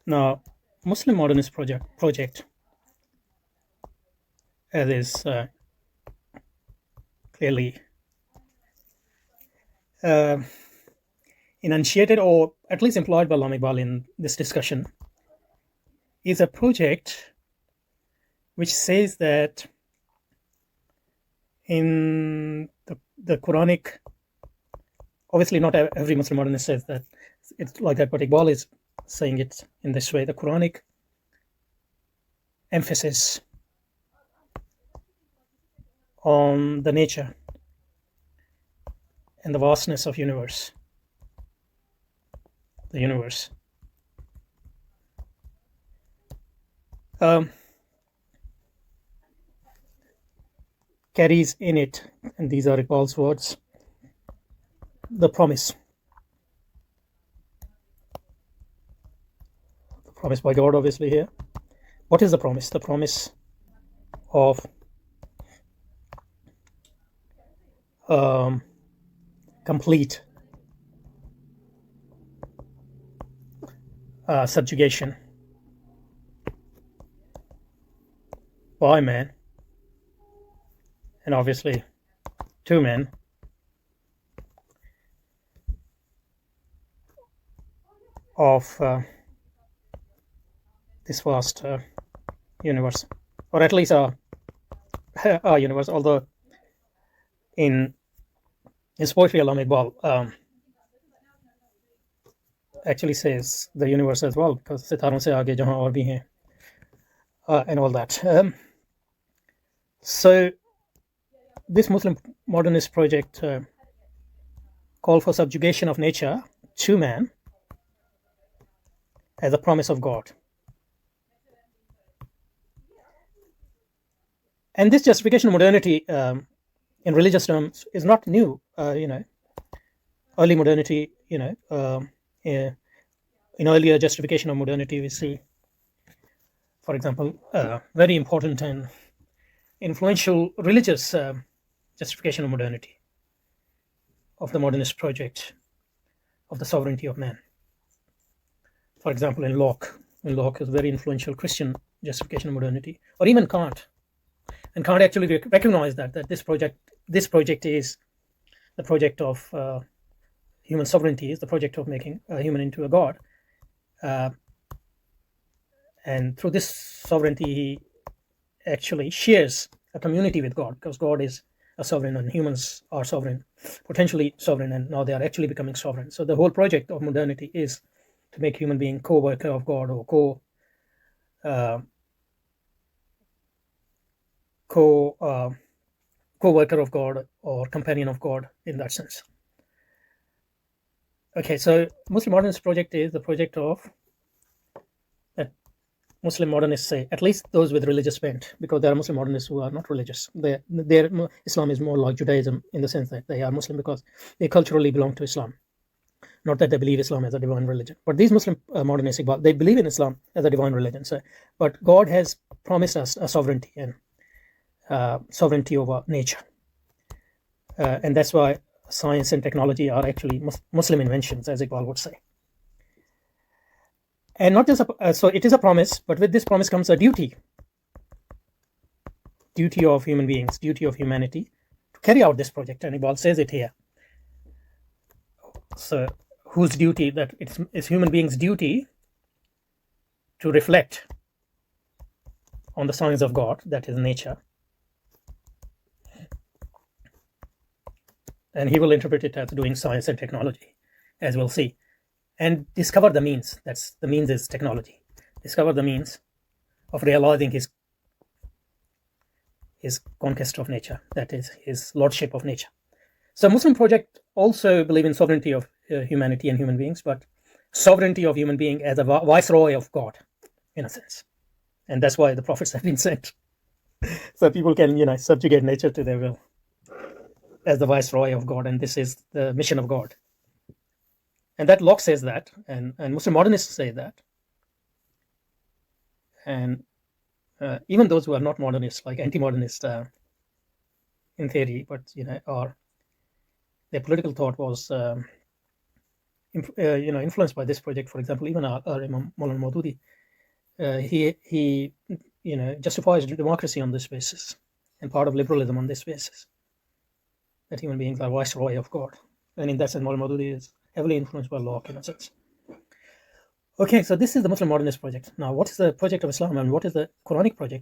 Now, Muslim modernist project as is clearly uh, enunciated or at least employed by Allama Iqbal in this discussion, is a project which says that in the Quranic, obviously not every Muslim modernist says that it's like that, but Iqbal is saying it in this way: the Quranic emphasis on the nature and the vastness of the universe, carries in it, and these are Iqbal's words, the promise by God, obviously here. What is the promise? The promise of complete subjugation by man, and obviously to men, of this vast universe, or at least our universe. Although in his poetry, Allama Iqbal actually says the universe as well, because सितारों से आगे जहाँ और भी हैं, and all that. So this Muslim modernist project called for subjugation of nature to man as a promise of God. And this justification of modernity in religious terms is not new. Early modernity, in earlier justification of modernity, we see, for example, very important and influential religious justification of modernity, of the modernist project of the sovereignty of man. For example, in Locke is very influential Christian justification of modernity, or even Kant. And Kant actually recognized that this project is the project of human sovereignty, is the project of making a human into a god. And through this sovereignty, he actually shares a community with God, because God is a sovereign and humans are sovereign, potentially sovereign, and now they are actually becoming sovereign. So the whole project of modernity is to make human being co-worker of God, or co-worker of God, or companion of God in that sense. Okay, so Muslim modernist project is the project of that Muslim modernists say, at least those with religious bent, because there are Muslim modernists who are not religious. Their Islam is more like Judaism, in the sense that they are Muslim because they culturally belong to Islam, not that they believe Islam as a divine religion. But these Muslim modernists, they believe in Islam as a divine religion. So, but God has promised us a sovereignty, and sovereignty over nature, and that's why science and technology are actually Muslim inventions, as Iqbal would say. And not just so it is a promise, but with this promise comes a duty of human beings, duty of humanity, to carry out this project. And Iqbal says it here. So whose duty? That it's human beings' duty to reflect on the signs of God, that is nature, and he will interpret it as doing science and technology, as we'll see, and discover the means. That's the means is technology. Discover the means of realizing his conquest of nature, that is his lordship of nature. So Muslim project also believe in sovereignty of humanity and human beings, but sovereignty of human being as a viceroy of God, in a sense. And that's why the prophets have been sent, so people can subjugate nature to their will, as the viceroy of God, and this is the mission of God. And that Locke says that, and Muslim modernists say that, and even those who are not modernists, like anti-modernists in theory, but or their political thought was influenced by this project. For example, even our Imam Maulana Maududi, he justifies democracy on this basis, and part of liberalism on this basis, that human beings are viceroy of God. And in that sense, Maulana Maududi is heavily influenced by Locke in a sense. Okay, so this is the Muslim modernist project. Now, what is the project of Islam and what is the Quranic project?